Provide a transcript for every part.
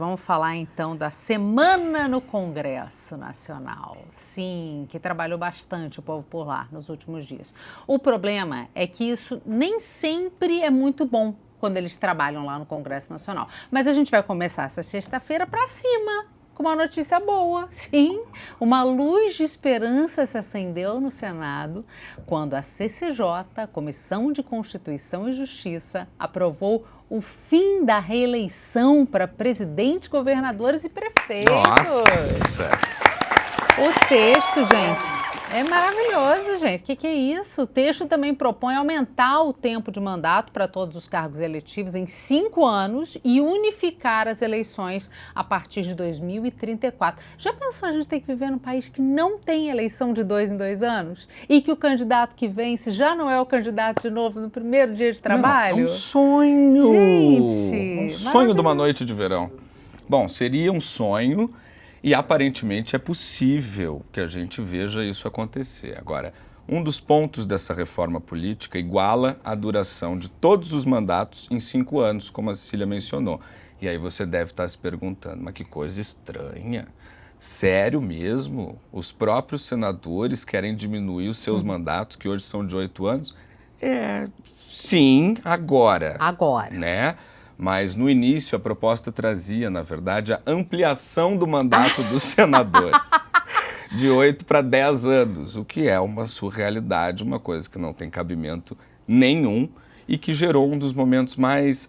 Vamos falar então da semana no Congresso Nacional. Sim, que trabalhou bastante o povo por lá nos últimos dias. O problema é que isso nem sempre é muito bom quando eles trabalham lá no Congresso Nacional. Mas a gente vai começar essa sexta-feira para cima, com uma notícia boa. Sim, uma luz de esperança se acendeu no Senado quando a CCJ, Comissão de Constituição e Justiça, aprovou o fim da reeleição para presidente, governadores e prefeitos. Nossa! O texto, gente, é maravilhoso, gente. O que é isso? O texto também propõe aumentar o tempo de mandato para todos os cargos eletivos em 5 anos e unificar as eleições a partir de 2034. Já pensou a gente ter que viver num país que não tem eleição de 2 em 2 anos? E que o candidato que vence já não é o candidato de novo no primeiro dia de trabalho? Não, é um sonho! Gente, um sonho de uma noite de verão. Bom, seria um sonho e aparentemente é possível que a gente veja isso acontecer. Agora, um dos pontos dessa reforma política iguala a duração de todos os mandatos em 5 anos, como a Cecília mencionou. E aí você deve estar se perguntando, mas que coisa estranha. Sério mesmo? Os próprios senadores querem diminuir os seus mandatos, que hoje são de 8 anos? Sim, agora. Agora. Né? Mas no início a proposta trazia, na verdade, a ampliação do mandato dos senadores de 8 para 10 anos, o que é uma surrealidade, uma coisa que não tem cabimento nenhum e que gerou um dos momentos mais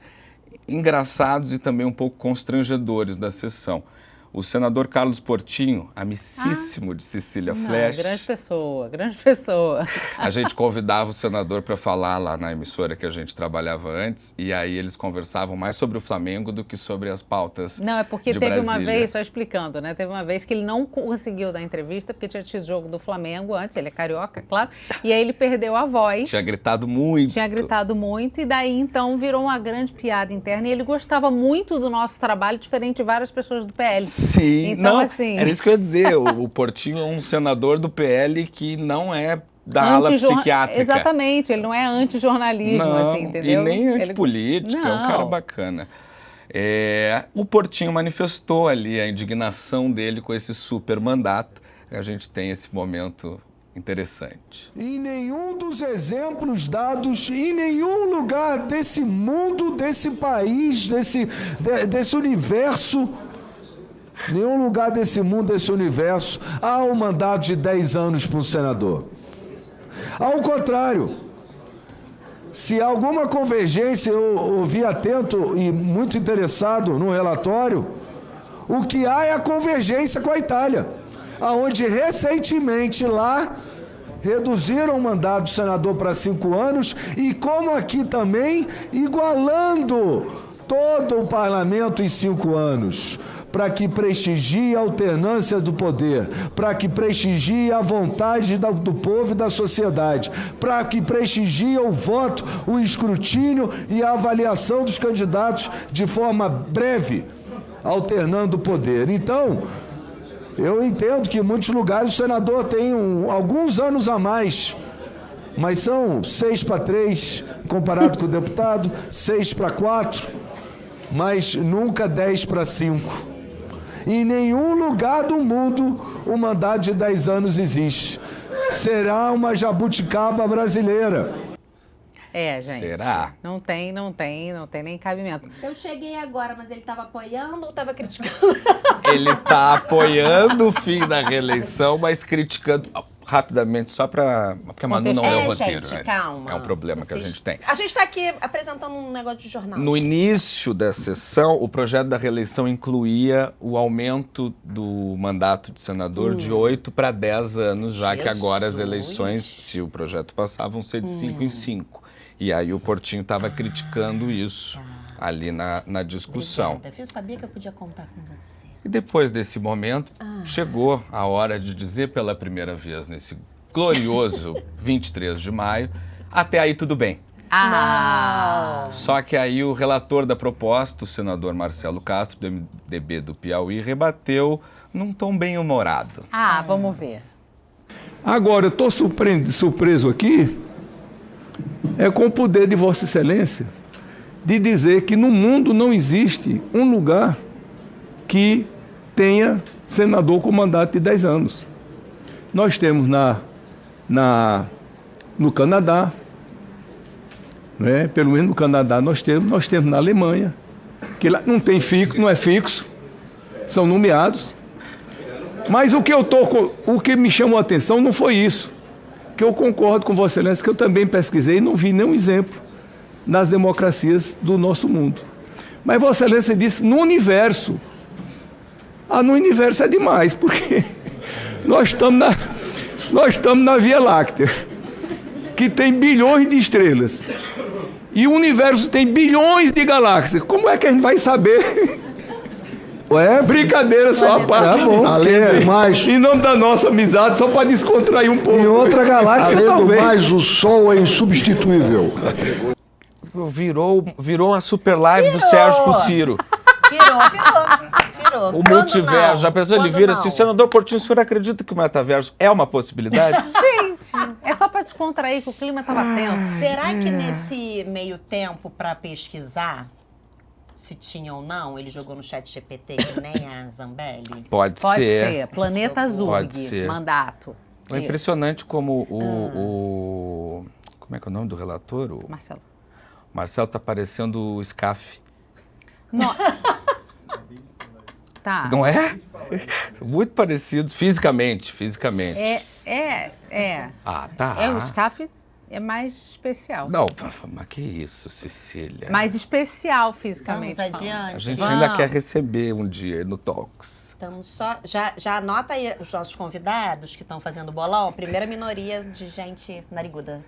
engraçados e também um pouco constrangedores da sessão. O senador Carlos Portinho, amicíssimo de Cecília Flash. Grande pessoa, grande pessoa. A gente convidava o senador para falar lá na emissora que a gente trabalhava antes, e aí eles conversavam mais sobre o Flamengo do que sobre as pautas. Não, é porque de teve Brasília. uma vez, só explicando, né? Teve uma vez que ele não conseguiu dar entrevista, porque tinha tido jogo do Flamengo antes, ele é carioca, claro, e aí ele perdeu a voz. Tinha gritado muito. Tinha gritado muito, e daí então virou uma grande piada interna, e ele gostava muito do nosso trabalho, diferente de várias pessoas do PL. Sim, então, não, assim... era isso que eu ia dizer, o Portinho é um senador do PL que não é da ala psiquiátrica. Exatamente, ele não é anti-jornalismo, não, assim, entendeu? E nem antipolítica, é um cara bacana. O Portinho manifestou ali a indignação dele com esse super mandato. A gente tem esse momento interessante. Em nenhum dos exemplos dados, em nenhum lugar desse mundo, desse país, desse universo, nenhum lugar desse mundo, desse universo, há um mandato de 10 anos para um senador. Ao contrário, se há alguma convergência, eu ouvi atento e muito interessado no relatório, o que há é a convergência com a Itália, onde recentemente lá reduziram o mandato do senador para 5 anos e, como aqui também, igualando todo o parlamento em 5 anos, para que prestigie a alternância do poder, para que prestigie a vontade do povo e da sociedade, para que prestigie o voto, o escrutínio e a avaliação dos candidatos de forma breve, alternando o poder. Então, eu entendo que em muitos lugares o senador tem alguns anos a mais, mas são 6 para 3, comparado com o deputado, 6 para 4, mas nunca 10 para 5. Em nenhum lugar do mundo o mandato de 10 anos existe. Será uma jabuticaba brasileira. Gente. Será? Não tem nem cabimento. Eu cheguei agora, mas ele estava apoiando ou estava criticando? Ele está apoiando o fim da reeleição, mas criticando rapidamente, só para... Porque a Manu não leu o roteiro, gente, né? calma. É um problema que a gente tem. A gente está aqui apresentando um negócio de jornal. No início da sessão, o projeto da reeleição incluía o aumento do mandato de senador de 8 para 10 anos, já que agora as eleições, se o projeto passar, vão ser de 5 em 5. E aí o Portinho estava criticando isso ali na discussão. Obrigada, eu sabia que eu podia contar com você. E depois desse momento, chegou a hora de dizer pela primeira vez, nesse glorioso 23 de maio, até aí tudo bem. Só que aí o relator da proposta, o senador Marcelo Castro, do MDB do Piauí, rebateu num tom bem-humorado. Vamos ver. Agora, eu estou surpreso aqui com o poder de Vossa Excelência de dizer que no mundo não existe um lugar que tenha senador com mandato de 10 anos. Nós temos no Canadá, né? Pelo menos no Canadá nós temos na Alemanha, que lá não tem fixo, não é fixo, são nomeados. Mas o que me chamou a atenção não foi isso, que eu concordo com Vossa Excelência, que eu também pesquisei e não vi nenhum exemplo nas democracias do nosso mundo. Mas Vossa Excelência disse no universo. No universo é demais, porque nós estamos na Via Láctea, que tem bilhões de estrelas. E o universo tem bilhões de galáxias. Como é que a gente vai saber? Brincadeira só a parte. Além do mais, em nome da nossa amizade, só para descontrair um pouco. Em outra galáxia, além do talvez. mais, o Sol é insubstituível. Virou uma super live do Sérgio com o Ciro. Virou. O Quando multiverso. não? Já pensou? Ele Quando vira não? assim, senador Portinho, o senhor acredita que o metaverso é uma possibilidade? Gente, é só para descontrair que o clima estava tenso. Será que nesse meio tempo, para pesquisar se tinha ou não, ele jogou no chat GPT que nem a Zambelli? Pode Pode ser. ser. Planeta Azul, Pode ser. mandato. É impressionante como como é que é o nome do relator? O Marcelo. Marcelo tá parecendo o SCAF. Não. Tá. Não é? Muito parecidos fisicamente. Ah, tá. O SCAF é mais especial. Não, mas que isso, Cecília. Mais especial fisicamente. Vamos falando. adiante. A gente Vamos. ainda quer receber um dia no Talks. Estamos só. Já anota aí os nossos convidados que estão fazendo bolão. Primeira minoria de gente nariguda.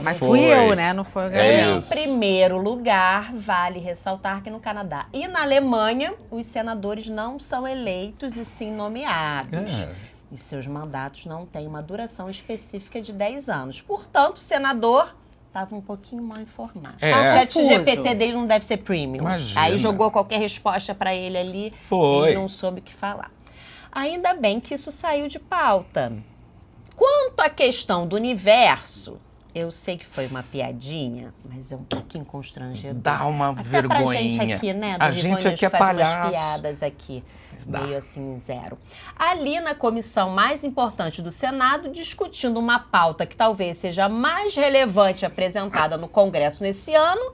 Mas Foi. fui eu, né? Não foi o Gabriel. Em isso. primeiro lugar, vale ressaltar que no Canadá e na Alemanha, os senadores não são eleitos e sim nomeados. E seus mandatos não têm uma duração específica de 10 anos. Portanto, o senador estava um pouquinho mal informado. É. O chat Confuso. GPT dele não deve ser premium. Imagina. Aí jogou qualquer resposta para ele ali. Foi. Ele não soube o que falar. Ainda bem que isso saiu de pauta. Quanto à questão do universo, eu sei que foi uma piadinha, mas é um pouquinho constrangedor. Dá uma Até vergonhinha. pra gente aqui, né? A do gente Livônio, aqui é faz umas palhaço. piadas aqui, Dá. meio assim, zero. Ali na comissão mais importante do Senado, discutindo uma pauta que talvez seja a mais relevante apresentada no Congresso nesse ano,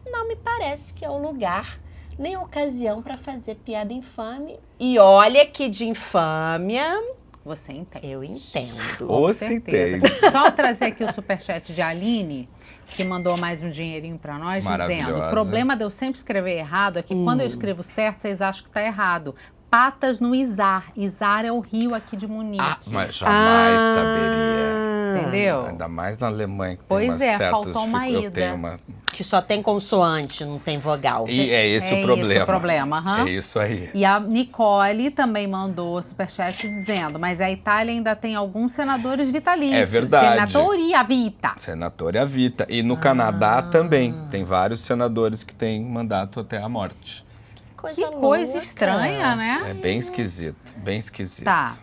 não me parece que é o lugar nem ocasião para fazer piada infame. E olha que de infâmia Você entende. eu entendo. Ou Com se certeza. tem. Só trazer aqui o superchat de Aline, que mandou mais um dinheirinho para nós, dizendo: Maravilhosa. o problema de eu sempre escrever errado é que quando eu escrevo certo, vocês acham que está errado. Patas no Izar. Izar é o rio aqui de Munique. Mas jamais saberia. Entendeu? Ainda mais na Alemanha, que tem Pois umas é, certas faltou uma Eu ida. tenho uma... Que só tem consoante, não tem vogal. E é esse É o problema. esse o problema, aham. É isso aí. E a Nicole também mandou superchat dizendo: mas a Itália ainda tem alguns senadores vitalícios. É verdade. Senatoria vita. Senador a vita. E no Canadá também. Tem vários senadores que têm mandato até a morte. Que coisa estranha, né? É bem esquisito, bem esquisito. Tá.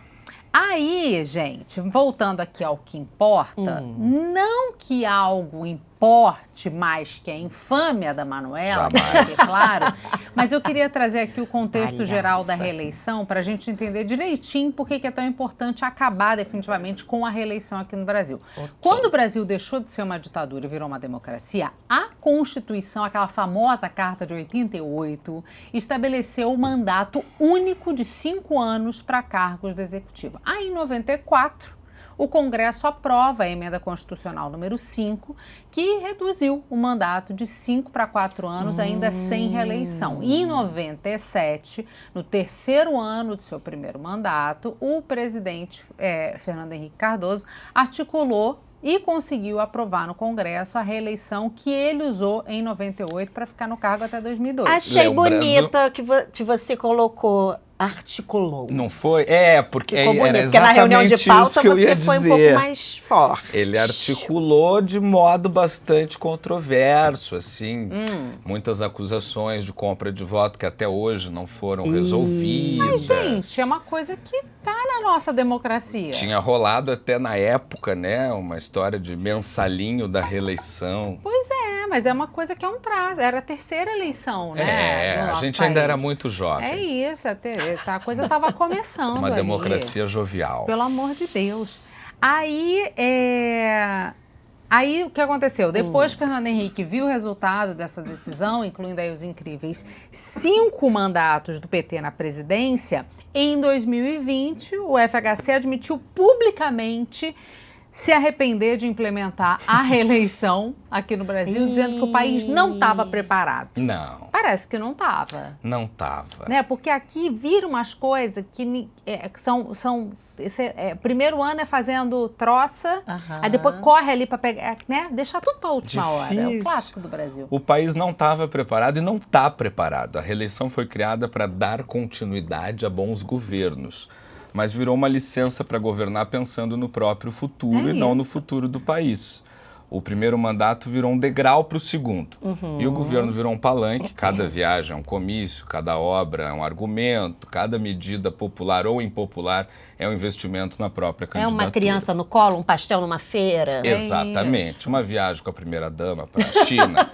Aí, gente, voltando aqui ao que importa, não que algo importe mais que a infâmia da Manuela, Jamais. é claro, mas eu queria trazer aqui o contexto Palhaça. geral da reeleição para a gente entender direitinho por que é tão importante acabar definitivamente com a reeleição aqui no Brasil. Quando o Brasil deixou de ser uma ditadura e virou uma democracia, a Constituição, aquela famosa Carta de 88, estabeleceu o mandato único de 5 anos para cargos do Executivo. Aí, em 94, o Congresso aprova a emenda constitucional número 5, que reduziu o mandato de 5 para 4 anos, ainda sem reeleição. E em 97, no 3º ano de seu primeiro mandato, o presidente Fernando Henrique Cardoso articulou e conseguiu aprovar no Congresso a reeleição que ele usou em 98 para ficar no cargo até 2002. Achei Lembrando- bonita que você colocou, articulou. Não foi? Porque Ficou bonito, era porque na reunião de exatamente isso pauta que eu ia você foi um dizer. pouco mais forte. Ele articulou de modo bastante controverso, assim. Muitas acusações de compra de voto que até hoje não foram resolvidas. Gente, é uma coisa que tá na nossa democracia. Tinha rolado até na época, né, uma história de mensalinho da reeleição. Pois é, mas é uma coisa que é um traço. Era a terceira eleição, né? A gente ainda era muito jovem. É isso, a coisa estava começando. Uma ali. democracia jovial. Pelo amor de Deus. Aí o que aconteceu? Depois que o Fernando Henrique viu o resultado dessa decisão, incluindo aí os incríveis 5 mandatos do PT na presidência, em 2020 o FHC admitiu publicamente se arrepender de implementar a reeleição aqui no Brasil, dizendo que o país não estava preparado. Não. Parece que não estava. Não estava. Né? Porque aqui viram umas coisas que primeiro ano é fazendo troça, aí depois corre ali para pegar, né? Deixar tudo para a última hora. É o clássico do Brasil. O país não estava preparado e não está preparado. A reeleição foi criada para dar continuidade a bons governos, mas virou uma licença para governar pensando no próprio futuro e não no futuro do país. O primeiro mandato virou um degrau para o segundo. E o governo virou um palanque. Cada viagem é um comício, cada obra é um argumento, cada medida popular ou impopular é um investimento na própria candidatura. É uma criança no colo, um pastel numa feira. Exatamente. Uma viagem com a primeira-dama para a China.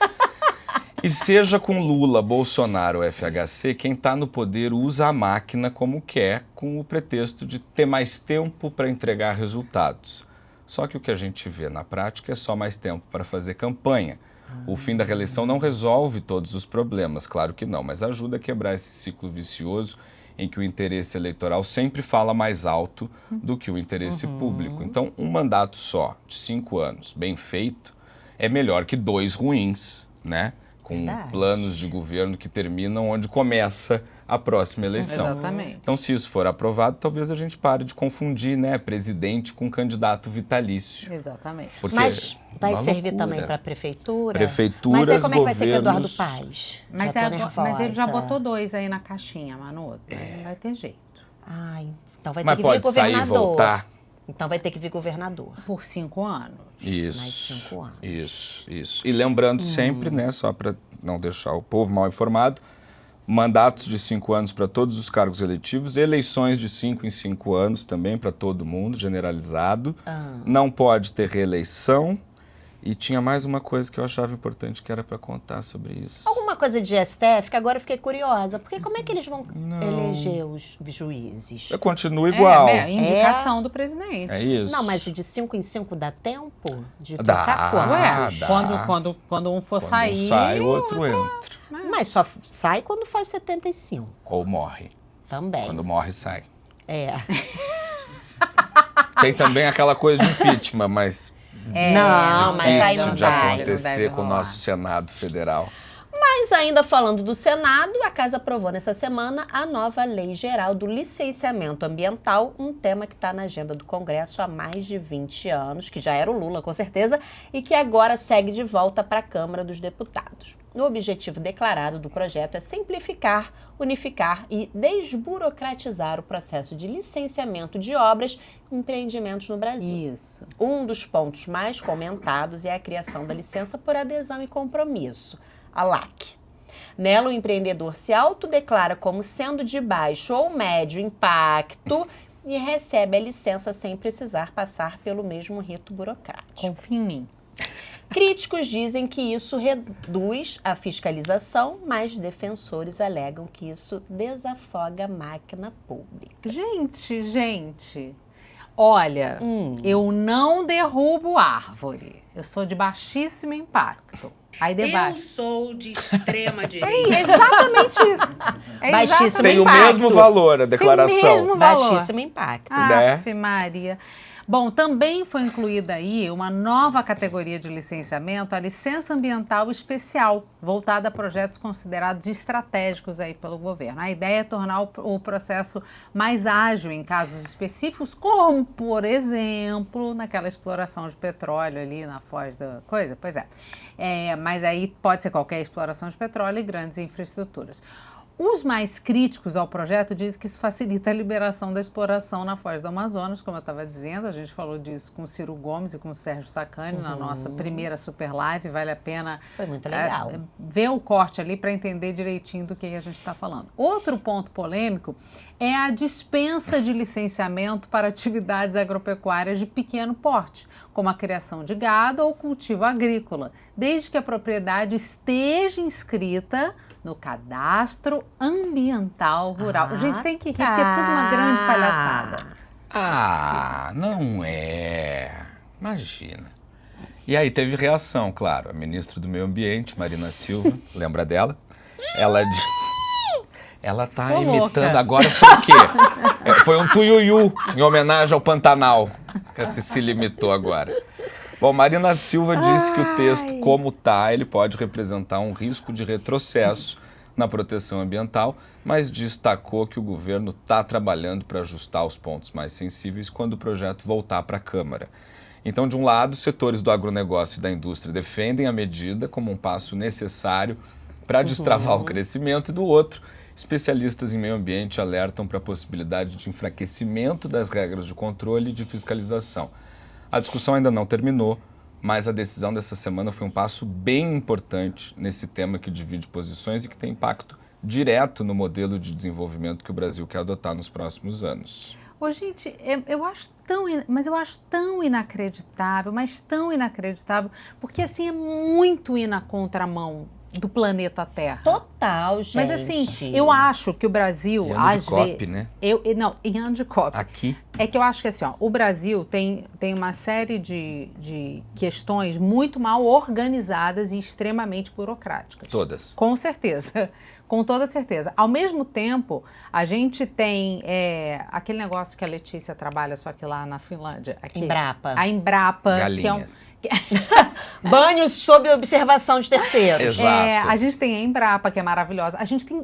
E seja com Lula, Bolsonaro ou FHC, quem está no poder usa a máquina como quer, com o pretexto de ter mais tempo para entregar resultados. Só que o que a gente vê na prática é só mais tempo para fazer campanha. O fim da reeleição não resolve todos os problemas, claro que não, mas ajuda a quebrar esse ciclo vicioso em que o interesse eleitoral sempre fala mais alto do que o interesse público. Então, um mandato só, de 5 anos, bem feito, é melhor que 2 ruins, né? Com planos de governo que terminam onde começa a próxima eleição. Exatamente. Então, se isso for aprovado, talvez a gente pare de confundir, né, presidente com candidato vitalício. Exatamente. Porque Mas vai uma servir loucura. também para a prefeitura? Prefeituras, Mas aí como é que vai ser com o Eduardo governos- Paes? Mas, Já tô nervosa. mas ele já botou 2 aí na caixinha, Manu. Não vai ter jeito. Ai, então vai ter Mas que vir pode sair e governador. voltar? Então vai ter que vir governador. Por 5 anos. Isso. Mais 5 anos. Isso. E lembrando sempre, né, só para não deixar o povo mal informado, mandatos de 5 anos para todos os cargos eletivos, eleições de 5 em 5 anos também para todo mundo, generalizado. Não pode ter reeleição. E tinha mais uma coisa que eu achava importante que era para contar sobre isso. Alguma coisa de STF que agora eu fiquei curiosa. Porque como é que eles vão eleger os juízes? Continua igual. Indicação do presidente. É isso. Não, mas de 5 em 5 dá tempo de Dá. trocar quantos? Ué, quando um for Quando sair... um sai, o outro entra. Mas só sai quando faz 75. Ou morre. Também. Quando morre, sai. É. Tem também aquela coisa de impeachment, mas Não, mas aí difícil não de vai. acontecer com o nosso Senado Federal. Mas ainda falando do Senado, a Casa aprovou nessa semana a nova Lei Geral do Licenciamento Ambiental, um tema que está na agenda do Congresso há mais de 20 anos, que já era o Lula, com certeza, e que agora segue de volta para a Câmara dos Deputados. O objetivo declarado do projeto é simplificar, unificar e desburocratizar o processo de licenciamento de obras e empreendimentos no Brasil. Isso. Um dos pontos mais comentados é a criação da licença por adesão e compromisso, a LAC. Nela, o empreendedor se autodeclara como sendo de baixo ou médio impacto e recebe a licença sem precisar passar pelo mesmo rito burocrático. Confia em mim. Críticos dizem que isso reduz a fiscalização, mas defensores alegam que isso desafoga a máquina pública. Gente, olha, eu não derrubo árvore. Eu sou de baixíssimo impacto. Aí Eu debaixo. sou de extrema É direita. exatamente isso. É Baixíssimo exatamente Tem o impacto. mesmo valor a declaração. Tem mesmo valor. Baixíssimo impacto. né? Aff, Maria. Bom, também foi incluída aí uma nova categoria de licenciamento, a licença ambiental especial, voltada a projetos considerados estratégicos aí pelo governo. A ideia é tornar o processo mais ágil em casos específicos, como, por exemplo, naquela exploração de petróleo ali na foz da coisa. Pois é. Mas aí pode ser qualquer exploração de petróleo e grandes infraestruturas. Os mais críticos ao projeto dizem que isso facilita a liberação da exploração na Foz do Amazonas, como eu estava dizendo, a gente falou disso com o Ciro Gomes e com o Sérgio Sacani na nossa primeira super live, vale a pena Foi muito legal. ver o corte ali para entender direitinho do que a gente está falando. Outro ponto polêmico é a dispensa de licenciamento para atividades agropecuárias de pequeno porte, como a criação de gado ou cultivo agrícola, desde que a propriedade esteja inscrita no cadastro ambiental rural. Gente, tem que rir, porque é tudo uma grande palhaçada. Não é. Imagina. E aí teve reação, claro. A ministra do Meio Ambiente, Marina Silva, lembra dela? Ela tá Tô imitando, louca. agora foi o quê? Foi um tuiuiu, em homenagem ao Pantanal, que a Cecília imitou agora. Bom, Marina Silva disse que o texto, como tá, ele pode representar um risco de retrocesso na proteção ambiental, mas destacou que o governo está trabalhando para ajustar os pontos mais sensíveis quando o projeto voltar para a Câmara. Então, de um lado, setores do agronegócio e da indústria defendem a medida como um passo necessário para destravar o crescimento, e do outro, especialistas em meio ambiente alertam para a possibilidade de enfraquecimento das regras de controle e de fiscalização. A discussão ainda não terminou, mas a decisão dessa semana foi um passo bem importante nesse tema que divide posições e que tem impacto direto no modelo de desenvolvimento que o Brasil quer adotar nos próximos anos. Ô, gente, eu acho tão inacreditável, mas tão inacreditável, porque assim é muito ir na contramão do planeta Terra. Total, gente. Mas assim, eu acho que o Brasil, E ano de COP, né? Não, em ano de COP. Aqui. É que eu acho que assim, ó, o Brasil tem uma série de questões muito mal organizadas e extremamente burocráticas. Todas. Com certeza. Com toda certeza. Ao mesmo tempo, a gente tem aquele negócio que a Letícia trabalha, só que lá na Finlândia. Aqui, Embrapa. A Embrapa. Galinhas. Banhos sob observação de terceiros. Exato. A gente tem a Embrapa, que é maravilhosa. A gente tem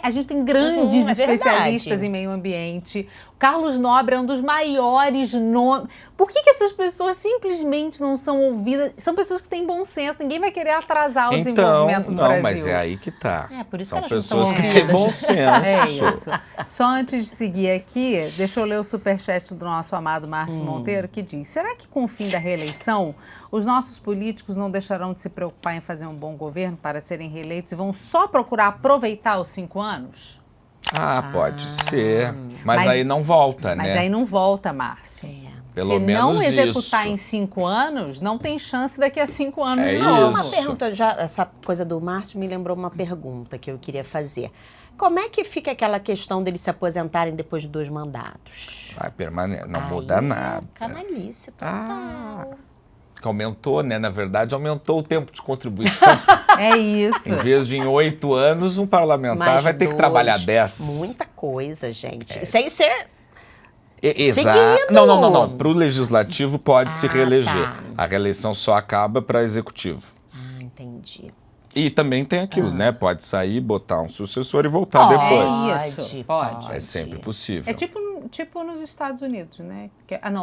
a gente tem grandes é especialistas verdade. em meio ambiente. O Carlos Nobre é um dos maiores nomes. Por que essas pessoas simplesmente não são ouvidas? São pessoas que têm bom senso. Ninguém vai querer atrasar o desenvolvimento do Brasil. Mas é aí que tá. Por isso São que elas não pessoas são que têm ouvidas. bom senso. É isso. Só antes de seguir aqui, deixa eu ler o superchat do nosso amado Márcio Monteiro, que diz: será que com o fim da reeleição, os nossos políticos não deixarão de se preocupar em fazer um bom governo para serem reeleitos e vão só procurar aproveitar os 5 anos? Pode ser. Mas aí não volta, Mas né? aí não volta, Márcio. Pelo Se menos não executar isso. em 5 anos, não tem chance daqui a 5 anos É não. Uma isso. pergunta, essa coisa do Márcio me lembrou uma pergunta que eu queria fazer. Como é que fica aquela questão deles se aposentarem depois de 2 mandatos? Vai permanecer, não muda nada. Canalice total. Que aumentou, né? Na verdade, aumentou o tempo de contribuição. É isso. Em vez de em 8 anos, um parlamentar Mais vai ter que 2, trabalhar 10. Muita coisa, gente. Isso aí você... Exato. Seguido. Não. Para o legislativo pode se reeleger. tá. A reeleição só acaba para executivo. Entendi. E também tem aquilo, né? Pode sair, botar um sucessor e voltar depois. É isso, pode. É sempre possível. É tipo nos Estados Unidos, né?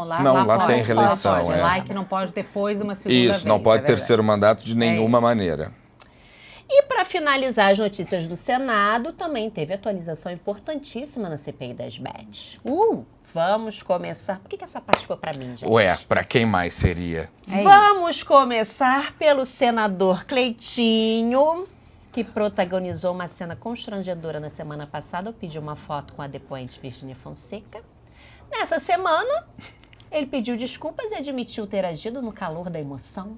Lá pode, tem reeleição, Pode. é. Lá é que não pode depois de uma segunda vez. Isso, não pode é verdade. terceiro mandato de nenhuma isso. maneira. E para finalizar as notícias do Senado, também teve atualização importantíssima na CPI das bets. Vamos começar... Por que essa parte ficou para mim, gente? Ué, para quem mais seria? Vamos começar pelo senador Cleitinho, que protagonizou uma cena constrangedora na semana passada ao pedir uma foto com a depoente Virgínia Fonseca. Nessa semana, ele pediu desculpas e admitiu ter agido no calor da emoção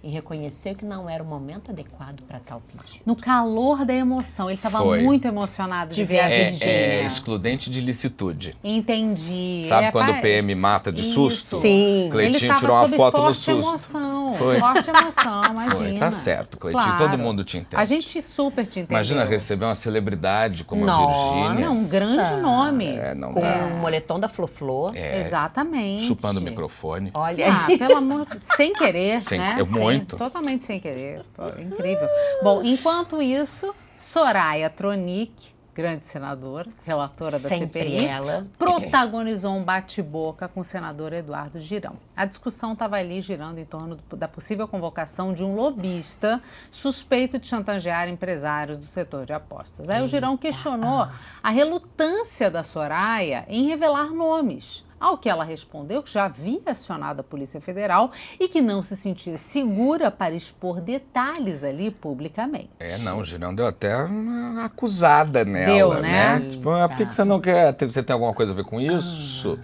e reconheceu que não era o momento adequado para tal pedido. No calor da emoção. Ele estava Foi. muito emocionado de ver a Virgínia. É excludente de licitude. Entendi. Sabe quando o PM mata de susto? Sim. Cleitinho Ele tirou uma sob foto no forte susto. emoção. Foi. Forte emoção, imagina. Foi, tá certo, Cleitinho. Claro. Todo mundo te entende. A gente super te entendeu. Imagina receber uma celebridade como a Nossa. Virgínia. Não, um grande nome. Não Com dá. o moletom da Flo-Flo. Exatamente. Chupando o microfone. Olha Ah, pelo amor de... Sem querer, Sem- né? muito. Totalmente sem querer. Pô, incrível. Bom, enquanto isso, Soraya Tronic grande senadora, relatora da Sempre CPI, ela. protagonizou um bate-boca com o senador Eduardo Girão. A discussão estava ali girando em torno da possível convocação de um lobista suspeito de chantagear empresários do setor de apostas. Aí o Girão questionou a relutância da Soraya em revelar nomes. Ao que ela respondeu que já havia acionado a Polícia Federal e que não se sentia segura para expor detalhes ali publicamente. Não, o Girão deu até uma acusada nela, Deu, né? Tipo, por que você não quer? Você tem alguma coisa a ver com isso?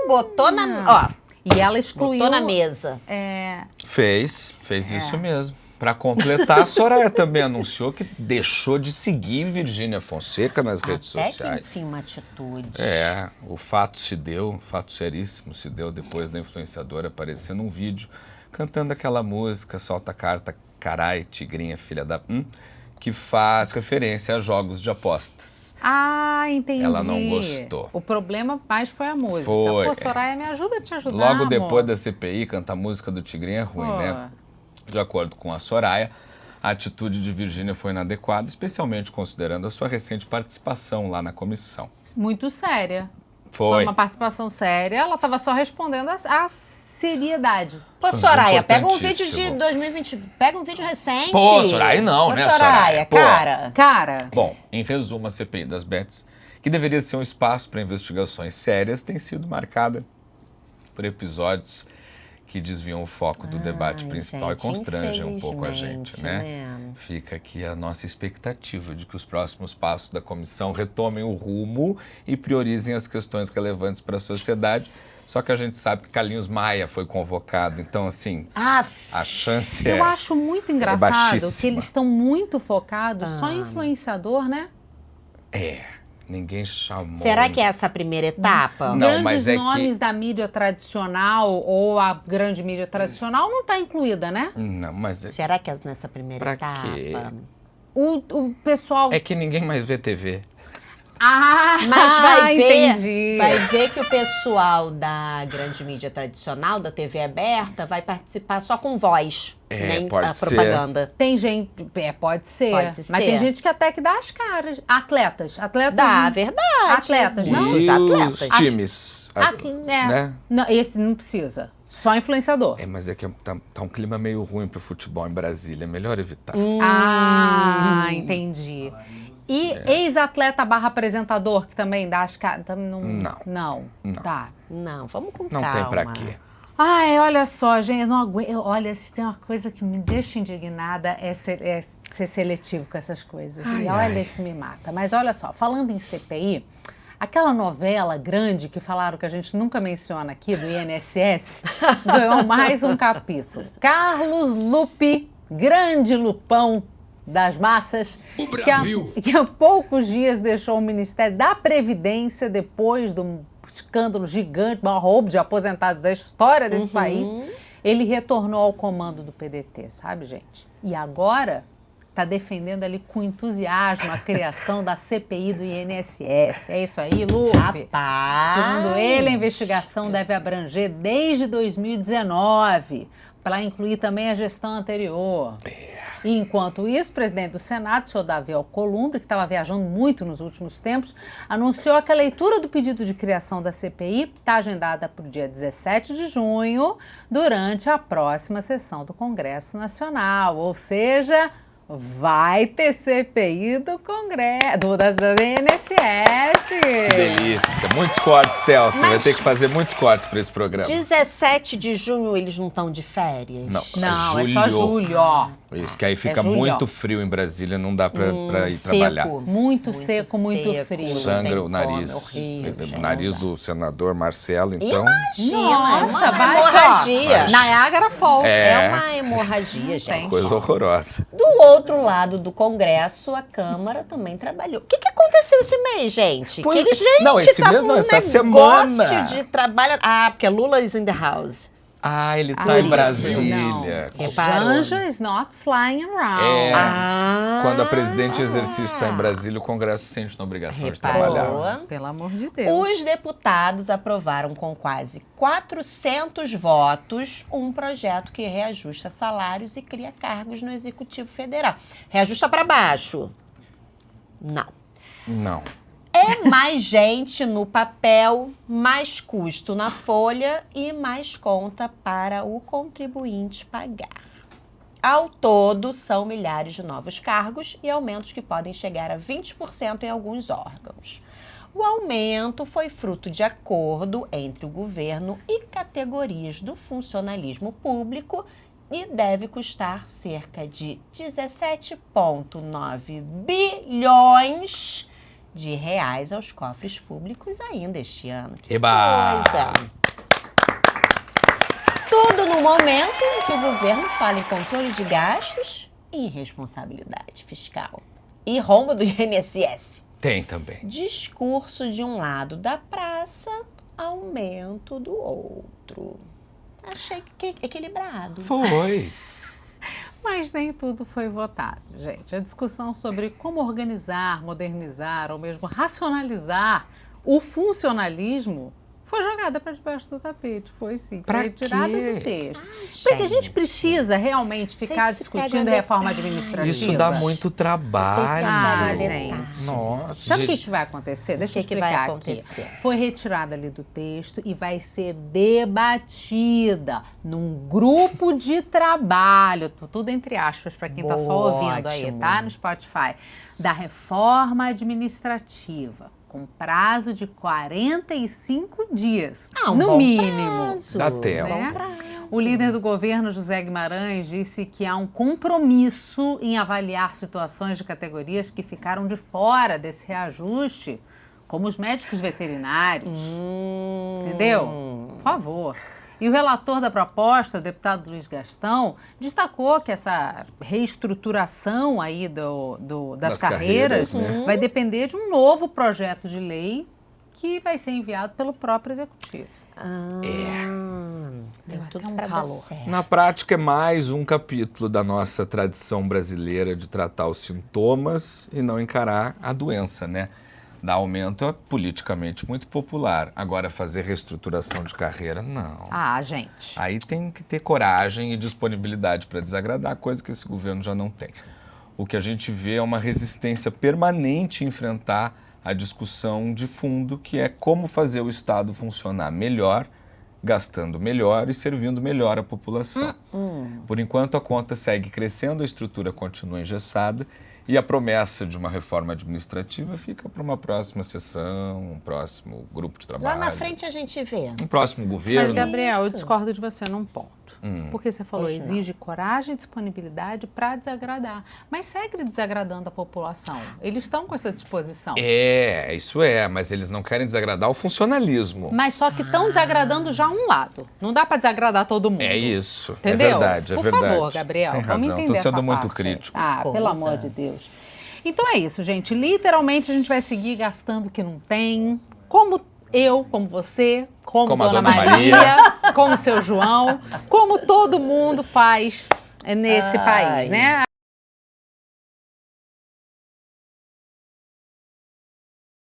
Botou na... E ela excluiu... Botou na mesa. Fez isso mesmo. Para completar, a Soraya também anunciou que deixou de seguir Virgínia Fonseca nas redes sociais. Até que, enfim, uma atitude. O fato fato seríssimo se deu depois da influenciadora aparecer num vídeo cantando aquela música Solta a Carta, Carai, Tigrinha, Filha da... que faz referência a jogos de apostas. Ah, entendi. Ela não gostou. O problema mais foi a música. Foi. Pô, Soraya, me ajuda a te ajudar, Logo amor. depois da CPI, cantar a música do Tigrinha é ruim, né? De acordo com a Soraya, a atitude de Virgínia foi inadequada, especialmente considerando a sua recente participação lá na comissão. Muito séria. Foi uma participação séria, ela estava só respondendo a seriedade. Pô, Foi Soraya, pega um vídeo importantíssimo. de 2020, pega um vídeo recente. Pô, Soraya não, Pô, né, Soraya, Soraya? Pô. Cara, Bom, em resumo, a CPI das Bets, que deveria ser um espaço para investigações sérias, tem sido marcada por episódios que desviam o foco do debate principal gente, e constrangem um pouco a gente, infelizmente, né? Fica aqui a nossa expectativa de que os próximos passos da comissão retomem o rumo e priorizem as questões relevantes para a sociedade. Só que a gente sabe que Carlinhos Maia foi convocado, então, assim, a chance eu acho muito engraçado baixíssima. que eles estão muito focados só em influenciador, né? Ninguém chamou. Será que é essa a primeira etapa? Não, Grandes mas é que- nomes da mídia tradicional ou a grande mídia tradicional não está incluída, né? Não, mas Será que é nessa primeira Pra etapa? quê? O pessoal... é que ninguém mais vê TV. Mas vai ver, entendi. vai ver que o pessoal da grande mídia tradicional, da TV aberta, vai participar só com voz, nem pode a ser. propaganda. Tem gente, pode ser. Pode Mas ser. tem gente que até que dá as caras. Atletas. Dá, verdade. Atletas, não? Muitos E atletas. os times. Né? Não, esse não precisa. Só influenciador. Mas é que tá um clima meio ruim pro futebol em Brasília. É melhor evitar. Ah, entendi. E ex-atleta / apresentador, que também dá as caras. Não. Tá. Não, vamos com Não calma. tem pra quê. Ai, olha só, gente, eu não aguento. Olha, se tem uma coisa que me deixa indignada é ser seletivo com essas coisas. E olha, isso me mata. Mas olha só, falando em CPI, aquela novela grande que falaram que a gente nunca menciona aqui, do INSS, ganhou mais um capítulo. Carlos Lupe, grande Lupão das massas, que há poucos dias deixou o Ministério da Previdência depois do escândalo gigante, maior roubo de aposentados da história desse país. Ele retornou ao comando do PDT, sabe, gente? E agora está defendendo ali com entusiasmo a criação da CPI do INSS. É isso aí, Lupe? Rapaz! Segundo ele, a investigação deve abranger desde 2019, para incluir também a gestão anterior. E enquanto isso, o presidente do Senado, o senhor Davi Alcolumbre, que estava viajando muito nos últimos tempos, anunciou que a leitura do pedido de criação da CPI está agendada para o dia 17 de junho, durante a próxima sessão do Congresso Nacional. Ou seja, vai ter CPI do Congresso, do INSS. Que delícia. Muitos cortes, Théo. Você vai ter que fazer muitos cortes para esse programa. 17 de junho eles não estão de férias? Não, é só julho, ó. Isso, que aí fica julho. muito frio em Brasília, não dá para ir seco. trabalhar. Muito seco, muito frio. Sangra o Não tem nariz. como, é horrível. O nariz do senador Marcelo, então. Nossa, é uma vai, hemorragia. ó, Niagara Falls. É uma hemorragia, gente. Coisa horrorosa. Do outro lado do Congresso, a Câmara também trabalhou. O que aconteceu esse mês, gente? Pois que é. gente Não, esse tá mês com não, um essa negócio semana. de trabalho. Ah, porque Lula is in the house. Ah, ele tá Por em isso. Brasília. Reparou. Janja is not flying around. Quando a presidente em exercício está em Brasília, o Congresso sente na obrigação de Reparou. trabalhar. Pelo amor de Deus. Os deputados aprovaram com quase 400 votos um projeto que reajusta salários e cria cargos no Executivo Federal. Reajusta para baixo. Não. Não. É mais gente no papel, mais custo na folha e mais conta para o contribuinte pagar. Ao todo, são milhares de novos cargos e aumentos que podem chegar a 20% em alguns órgãos. O aumento foi fruto de acordo entre o governo e categorias do funcionalismo público e deve custar cerca de 17,9 bilhões de reais aos cofres públicos ainda este ano. Que Eba! coisa! Tudo no momento em que o governo fala em controle de gastos e responsabilidade fiscal. E rombo do INSS. Tem também. Discurso de um lado da praça, aumento do outro. Achei que equilibrado. Foi. Mas nem tudo foi votado, gente. A discussão sobre como organizar, modernizar ou mesmo racionalizar o funcionalismo foi jogada para debaixo do tapete. Foi sim. Pra Foi retirada quê? do texto. Ai, Mas a gente gente. precisa realmente ficar Vocês discutindo pegam reforma detalhe. administrativa. Isso dá muito trabalho. Ah, Vocês gente. pegam detalhe. Nossa. Sabe o gente. que vai acontecer? Deixa eu que vai explicar acontecer? aqui. Foi retirada ali do texto e vai ser debatida num grupo de trabalho, tudo entre aspas, para quem está só Boa, ouvindo aí, ótimo. tá? No Spotify. Da reforma administrativa, com prazo de 45 dias, Ah, um no bom mínimo. prazo. Dá tempo. Né? Bom prazo. O líder do governo, José Guimarães, disse que há um compromisso em avaliar situações de categorias que ficaram de fora desse reajuste, como os médicos veterinários. Entendeu? Por favor. E o relator da proposta, o deputado Luiz Gastão, destacou que essa reestruturação aí das carreiras né? vai depender de um novo projeto de lei que vai ser enviado pelo próprio executivo. Deu até tudo um pra dar calor. certo. Na prática, é mais um capítulo da nossa tradição brasileira de tratar os sintomas e não encarar a doença, né? Dar aumento é politicamente muito popular. Agora, fazer reestruturação de carreira, não. Ah, gente. Aí tem que ter coragem e disponibilidade para desagradar, coisa que esse governo já não tem. O que a gente vê é uma resistência permanente em enfrentar a discussão de fundo, que é como fazer o Estado funcionar melhor, gastando melhor e servindo melhor a população. Por enquanto, a conta segue crescendo, a estrutura continua engessada e a promessa de uma reforma administrativa fica para uma próxima sessão, um próximo grupo de trabalho. Lá na frente a gente vê. Um próximo governo. Mas, Gabriel, eu Isso. discordo de você num ponto. Porque você falou, Hoje não. exige coragem e disponibilidade para desagradar. Mas segue desagradando a população. Eles estão com essa disposição. Isso é, mas eles não querem desagradar o funcionalismo. Mas só que estão desagradando já um lado. Não dá para desagradar todo mundo. É isso, Entendeu? é verdade, é Por verdade. favor, Gabriel, Tem vamos razão, entender tô sendo essa muito parte. crítico. Ah, Coisa. pelo amor de Deus. Então é isso, gente. Literalmente a gente vai seguir gastando o que não tem, como eu, como você, como Como a Dona Dona Maria, como o seu João, como todo mundo faz nesse Ai. país, né?